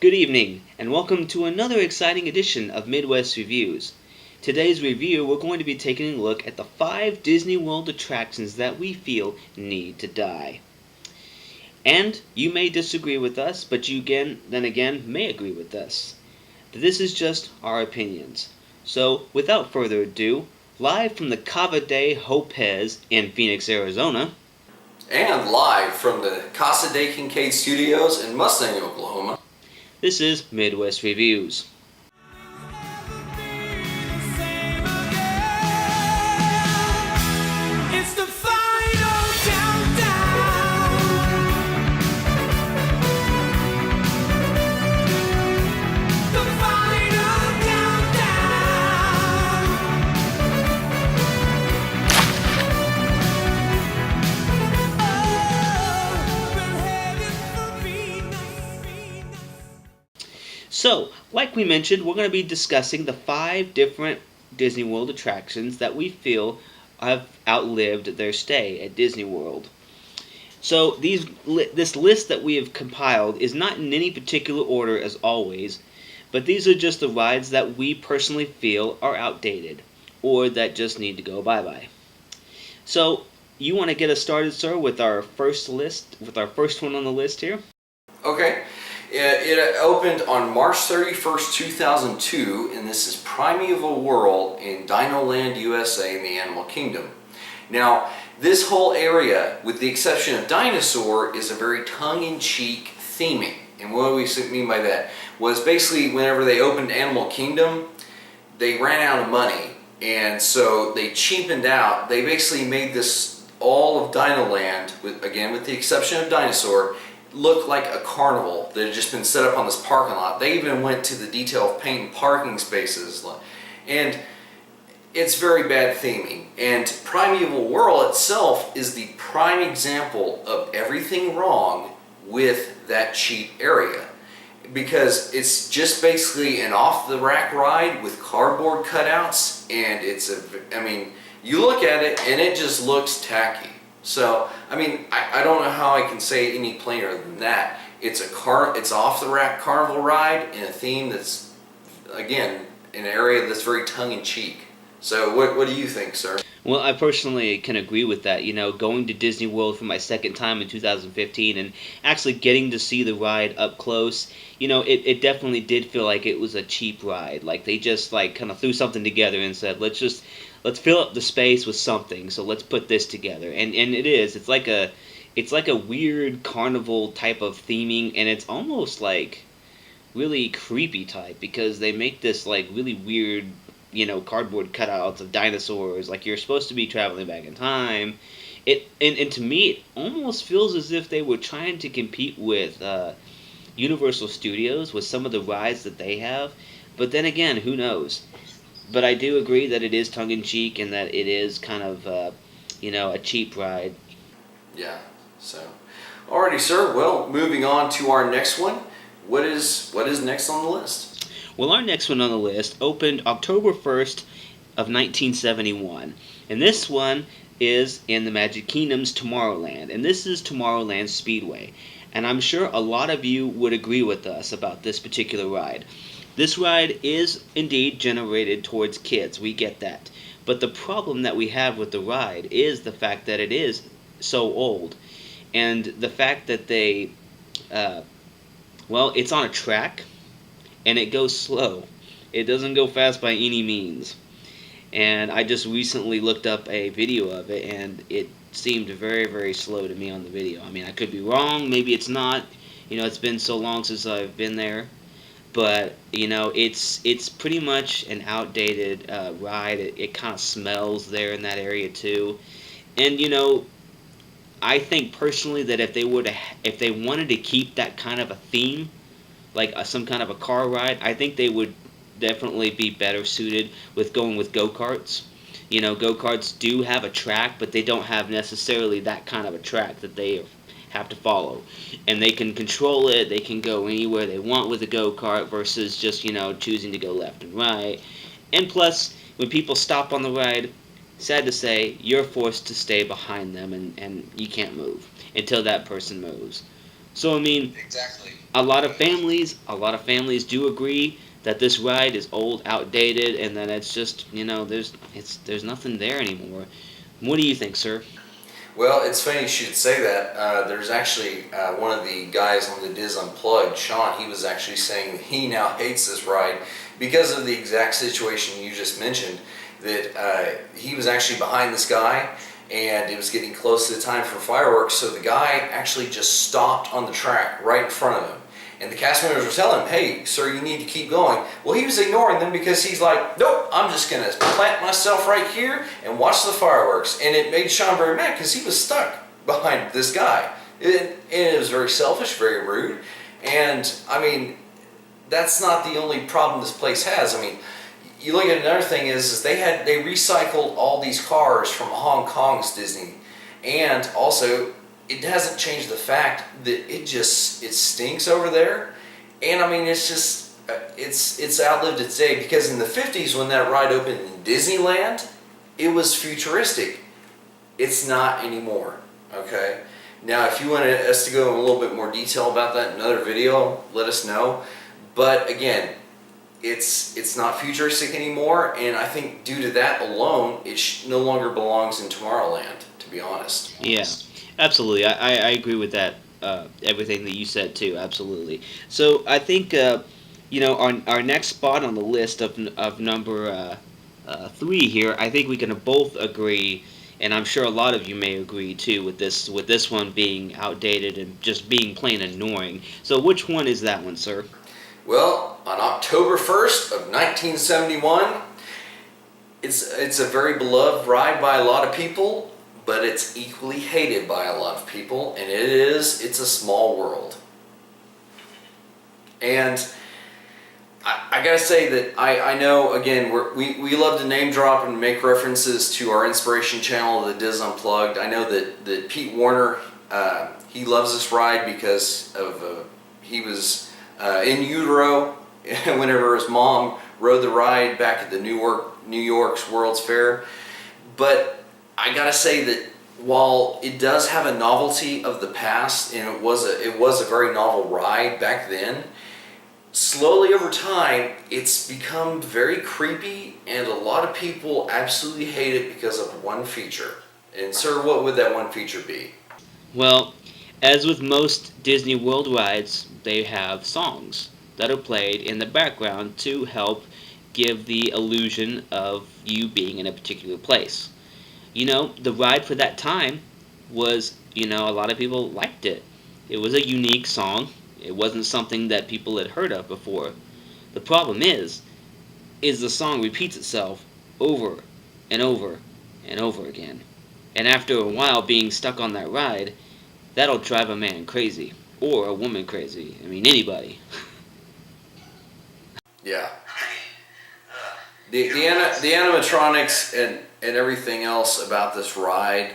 Good evening, and welcome to another exciting edition of Midwest Reviews. Today's review, we're going to be taking a look at the 5 Disney World attractions that we feel need to die. And you may disagree with us, but you then again may agree with us. This is just our opinions. So, without further ado, live from the Cava de Hopez in Phoenix, Arizona, and live from the Casa de Kincaid Studios in Mustang, Oklahoma, this is Midwest Reviews. So, like we mentioned, we're going to be discussing the 5 different Disney World attractions that we feel have outlived their stay at Disney World. So, this list that we have compiled is not in any particular order as always, but these are just the rides that we personally feel are outdated, or that just need to go bye-bye. So, you want to get us started, sir, with our first one on the list here? Okay. It opened on March 31st, 2002, and this is Primeval World in Dino Land, USA in the Animal Kingdom. Now, this whole area, with the exception of Dinosaur, is a very tongue-in-cheek theming. And what do we mean by that? Was basically whenever they opened Animal Kingdom, they ran out of money, and so they cheapened out. They basically made this, all of Dino Land, with the exception of Dinosaur, looked like a carnival that had just been set up on this parking lot. They even went to the detail of painting parking spaces, and it's very bad theming. And Primeval World itself is the prime example of everything wrong with that cheap area, because it's just basically an off-the-rack ride with cardboard cutouts, and you look at it and it just looks tacky. So, I don't know how I can say it any plainer than that. It's off-the-rack carnival ride in a theme that's, again, in an area that's very tongue-in-cheek. So, what do you think, sir? Well, I personally can agree with that. Going to Disney World for my second time in 2015 and actually getting to see the ride up close, it definitely did feel like it was a cheap ride. Like, they just, kind of threw something together and said, let's fill up the space with something, so let's put this together. And it is. It's like a weird carnival type of theming, and it's almost like really creepy type, because they make this really weird, cardboard cutouts of dinosaurs, like you're supposed to be traveling back in time. And to me, it almost feels as if they were trying to compete with Universal Studios with some of the rides that they have. But then again, who knows? But I do agree that it is tongue-in-cheek and that it is kind of, a cheap ride. Yeah, so. Alrighty, sir. Well, moving on to our next one. What is next on the list? Well, our next one on the list opened October 1st of 1971. And this one is in the Magic Kingdom's Tomorrowland. And this is Tomorrowland Speedway. And I'm sure a lot of you would agree with us about this particular ride. This ride is indeed generated towards kids, we get that. But the problem that we have with the ride is the fact that it is so old. And the fact that it's on a track, and it goes slow. It doesn't go fast by any means. And I just recently looked up a video of it, and it seemed very, very slow to me on the video. I could be wrong, maybe it's not. It's been so long since I've been there. But, it's pretty much an outdated ride. It kind of smells there in that area too. And, I think personally that if they wanted to keep that kind of a theme, like some kind of a car ride, I think they would definitely be better suited with going with go-karts. Go-karts do have a track, but they don't have necessarily that kind of a track that they have to follow. And they can control it, they can go anywhere they want with a go-kart versus just, choosing to go left and right. And plus, when people stop on the ride, sad to say, you're forced to stay behind them and you can't move until that person moves. So I mean, Exactly. a lot of families do agree that this ride is old, outdated, and that it's just there's nothing there anymore. What do you think, sir? Well, it's funny you should say that. There's actually one of the guys on the Diz Unplugged, Sean, he was actually saying that he now hates this ride because of the exact situation you just mentioned, that he was actually behind this guy and it was getting close to the time for fireworks, so the guy actually just stopped on the track right in front of him. And the cast members were telling him, hey, sir, you need to keep going. Well, he was ignoring them because he's like, nope, I'm just going to plant myself right here and watch the fireworks. And it made Sean very mad because he was stuck behind this guy. And it was very selfish, very rude. And, I mean, that's not the only problem this place has. I mean, you look at another thing is they recycled all these cars from Hong Kong's Disney. And also, it hasn't changed the fact that it stinks over there, and I mean it's outlived its day, because in the 50s when that ride opened in Disneyland, it was futuristic. It's not anymore. Okay. Now, if you want us to go in a little bit more detail about that in another video, let us know. But again, it's not futuristic anymore, and I think due to that alone, it no longer belongs in Tomorrowland, to be honest. Yeah, absolutely. I agree with that. Everything that you said too. Absolutely. So I think our next spot on the list of number 3 here. I think we can both agree, and I'm sure a lot of you may agree too, with this one being outdated and just being plain annoying. So which one is that one, sir? Well, on October 1st of 1971, it's a very beloved ride by a lot of people, but it's equally hated by a lot of people, and it's a small world. And I gotta say that I know, again, we love to name drop and make references to our inspiration channel, the Diz Unplugged. I know that Pete Warner, he loves this ride because of he was in utero whenever his mom rode the ride back at the New York's World's Fair. But I gotta say that while it does have a novelty of the past, and it was a very novel ride back then, slowly over time it's become very creepy, and a lot of people absolutely hate it because of one feature. And sir, what would that one feature be? Well, as with most Disney World rides, they have songs that are played in the background to help give the illusion of you being in a particular place. The ride for that time was, a lot of people liked it. It was a unique song. It wasn't something that people had heard of before. The problem is the song repeats itself over and over and over again. And after a while being stuck on that ride, that'll drive a man crazy. Or a woman crazy. I mean, anybody. Yeah. The animatronics and everything else about this ride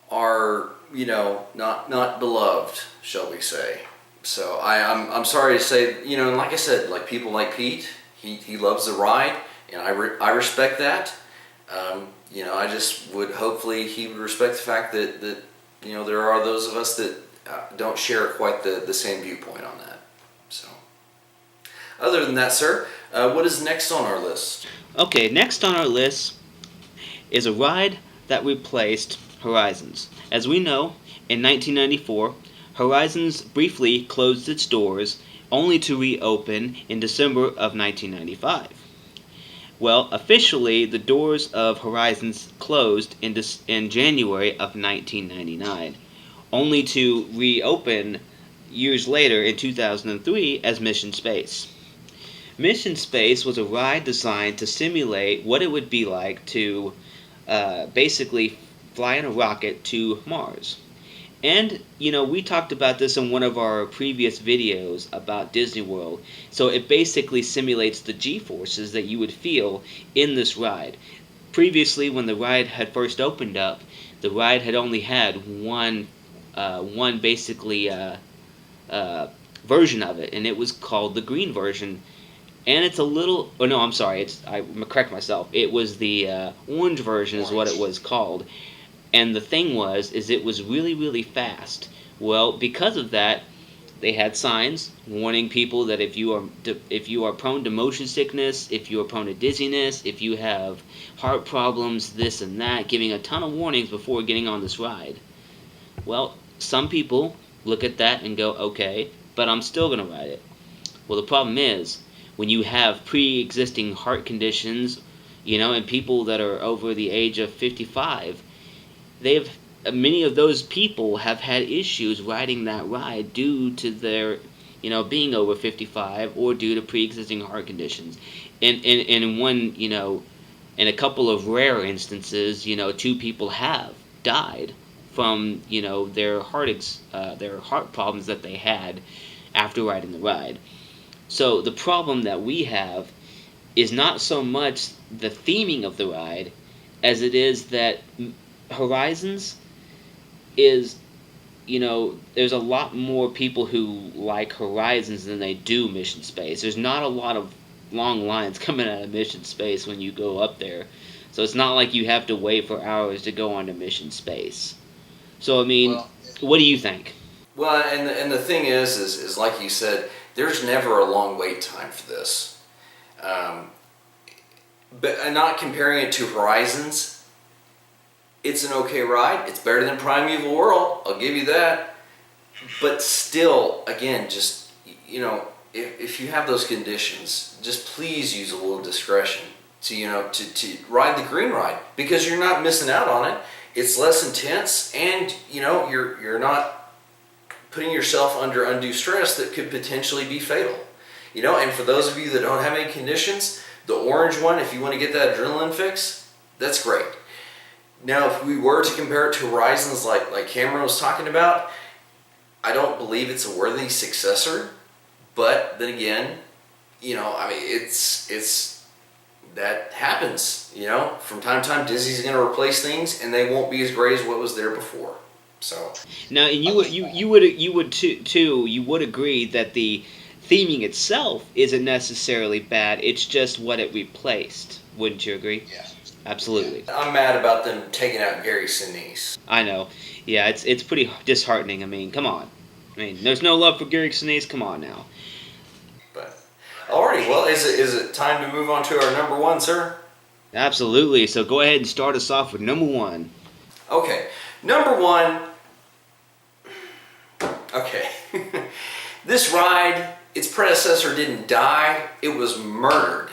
are, not beloved, shall we say. So I'm sorry to say, and like I said, like people like Pete, he loves the ride, and I respect that. I just would, hopefully he would respect the fact that there are those of us that don't share quite the same viewpoint on that. So, other than that, sir, what is next on our list? Okay, next on our list is a ride that replaced Horizons. As we know, in 1994, Horizons briefly closed its doors, only to reopen in December of 1995. Well, officially, the doors of Horizons closed in January of 1999, only to reopen years later in 2003 as Mission Space. Mission Space was a ride designed to simulate what it would be like to basically fly in a rocket to Mars. And, we talked about this in one of our previous videos about Disney World. So it basically simulates the G-forces that you would feel in this ride. Previously, when the ride had first opened up, the ride had only had one basically version of it, and it was called the green version. And it's a little, oh no, I'm sorry, I'm correct myself. It was the orange version is what it was called. And the thing was, it was really, really fast, Well, because of that, they had signs warning people that if you are prone to motion sickness, if you are prone to dizziness, if you have heart problems, this and that, giving a ton of warnings before getting on this ride. Well, some people look at that and go, okay, but I'm still going to ride it. Well, the problem is when you have pre-existing heart conditions, and people that are over the age of 55, they've many of those people have had issues riding that ride due to their being over 55 or due to pre-existing heart conditions. And in one, in a couple of rare instances, two people have died from their heart problems that they had after riding the ride. So the problem that we have is not so much the theming of the ride as it is that Horizons is, there's a lot more people who like Horizons than they do Mission Space. There's not a lot of long lines coming out of Mission Space when you go up there. So it's not like you have to wait for hours to go on to Mission Space. So, I mean, Well, what do you think? Well, and the thing is like you said, there's never a long wait time for this. But not comparing it to Horizons, it's an okay ride. It's better than Primeval World, I'll give you that. But still, again, just, if you have those conditions, just please use a little discretion to ride the green ride, because you're not missing out on it. It's less intense, and you're not putting yourself under undue stress that could potentially be fatal. And for those of you that don't have any conditions, the orange one, if you want to get that adrenaline fix, that's great. Now, if we were to compare it to Horizons like Cameron was talking about, I don't believe it's a worthy successor. But then again, it's that happens. From time to time, Disney's going to replace things, and they won't be as great as what was there before. So Now, and you would agree that the theming itself isn't necessarily bad. It's just what it replaced. Wouldn't you agree? yeah. Absolutely. I'm mad about them taking out Gary Sinise. I know. Yeah, it's pretty disheartening. I mean, come on. I mean, there's no love for Gary Sinise. Come on now. But alrighty, well, is it time to move on to our number one, sir? Absolutely. So go ahead and start us off with number one. Okay, number one. Okay, this ride, its predecessor didn't die, it was murdered.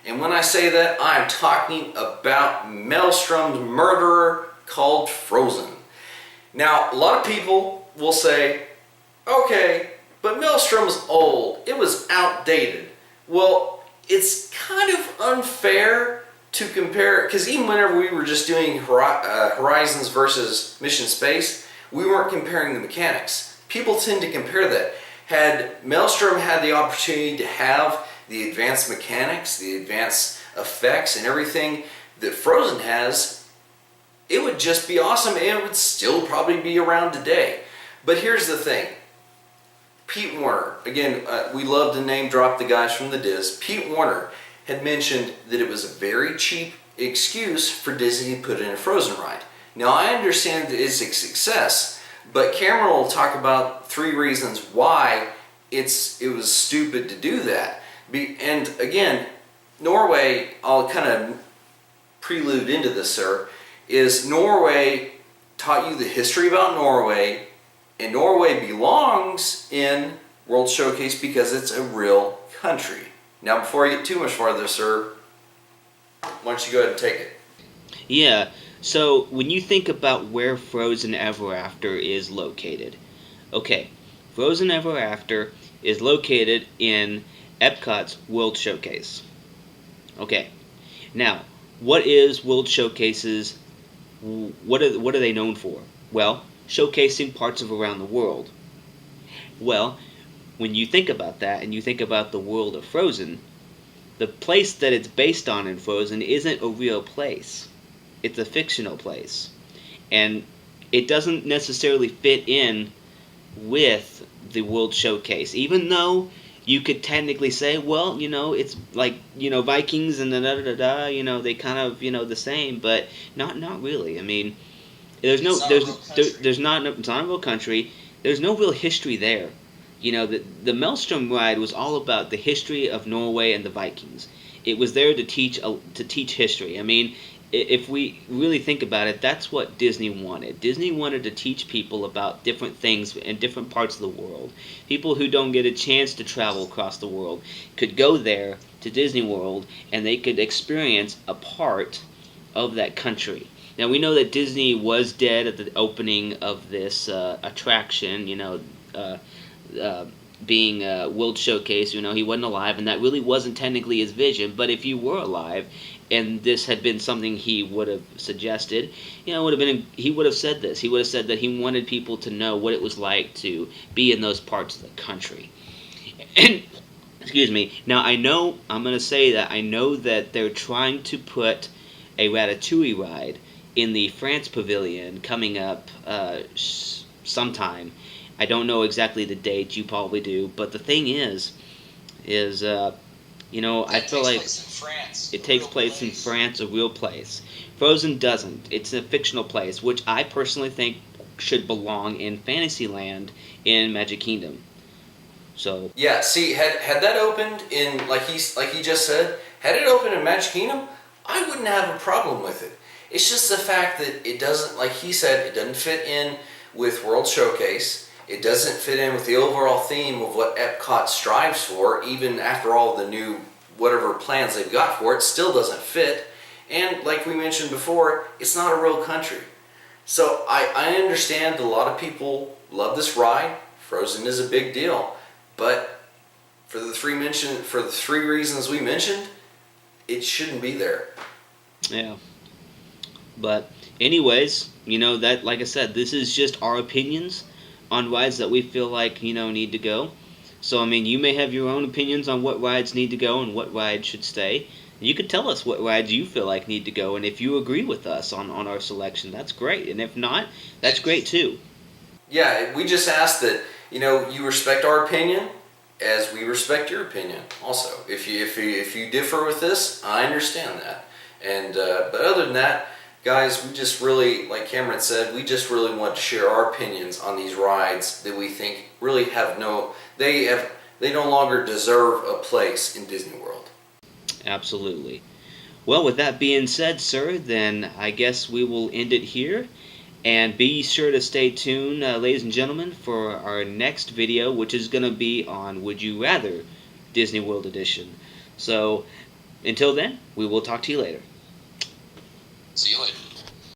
And when I say that, I'm talking about Maelstrom's murderer called Frozen. Now, a lot of people will say, okay, but Maelstrom's old, it was outdated. Well, it's kind of unfair to compare, because even whenever we were just doing Horizons versus Mission Space, we weren't comparing the mechanics. People tend to compare that. Had Maelstrom had the opportunity to have the advanced mechanics, the advanced effects, and everything that Frozen has, it would just be awesome, and it would still probably be around today. But here's the thing. Pete Warner, again, we love to name drop the guys from the Diz. Pete Warner had mentioned that it was a very cheap excuse for Disney to put in a Frozen ride. Now, I understand that it's a success, but Cameron will talk about 3 reasons why it was stupid to do that. And again, Norway, I'll kind of prelude into this, sir, is Norway taught you the history about Norway, and Norway belongs in World Showcase because it's a real country. Now, before I get too much farther, sir, why don't you go ahead and take it? Yeah, so when you think about where Frozen Ever After is located, okay, Frozen Ever After is located in Epcot's World Showcase. Okay, now, what is World Showcases, what are they known for? Well, showcasing parts of around the world. Well, when you think about that and you think about the world of Frozen, the place that it's based on in Frozen isn't a real place. It's a fictional place. And it doesn't necessarily fit in with the World Showcase, even though you could technically say, well, it's like, Vikings and da-da-da-da, they kind of, the same, but not really. I mean, it's not a real country. there's no real history there. You know, the Maelstrom ride was all about the history of Norway and the Vikings. It was there to teach history. I mean, if we really think about it, that's what Disney wanted. Disney wanted to teach people about different things in different parts of the world. People who don't get a chance to travel across the world could go there to Disney World and they could experience a part of that country. Now we know that Disney was dead at the opening of this attraction, being World Showcase. He wasn't alive, and that really wasn't technically his vision. But if you were alive, and this had been something he would have suggested, he would have said this. He would have said that he wanted people to know what it was like to be in those parts of the country. And excuse me. Now I'm going to say that I know that they're trying to put a Ratatouille ride in the France Pavilion coming up sometime. I don't know exactly the date. You probably do. But the thing is, I feel like it takes place in France, a real place. Frozen doesn't. It's a fictional place, which I personally think should belong in Fantasyland in Magic Kingdom. So yeah, see, had that opened in like he just said, had it opened in Magic Kingdom, I wouldn't have a problem with it. It's just the fact that it doesn't, like he said, it doesn't fit in with World Showcase. It doesn't fit in with the overall theme of what Epcot strives for. Even after all the new whatever plans they've got for it, still doesn't fit. And like we mentioned before, it's not a real country. So I understand a lot of people love this ride. Frozen is a big deal, but for the three reasons we mentioned, it shouldn't be there. Yeah. But anyways, that, like I said, this is just our opinions on rides that we feel like, need to go. So, I mean, you may have your own opinions on what rides need to go and what rides should stay. You could tell us what rides you feel like need to go, and if you agree with us on our selection, that's great. And if not, that's great too. Yeah, we just ask that, you respect our opinion as we respect your opinion also. If you differ with this, I understand that. And but other than that, guys, we just really, like Cameron said, we just really want to share our opinions on these rides that we think really they no longer deserve a place in Disney World. Absolutely. Well, with that being said, sir, then I guess we will end it here. And be sure to stay tuned, ladies and gentlemen, for our next video, which is going to be on Would You Rather Disney World Edition. So, until then, we will talk to you later. See you later.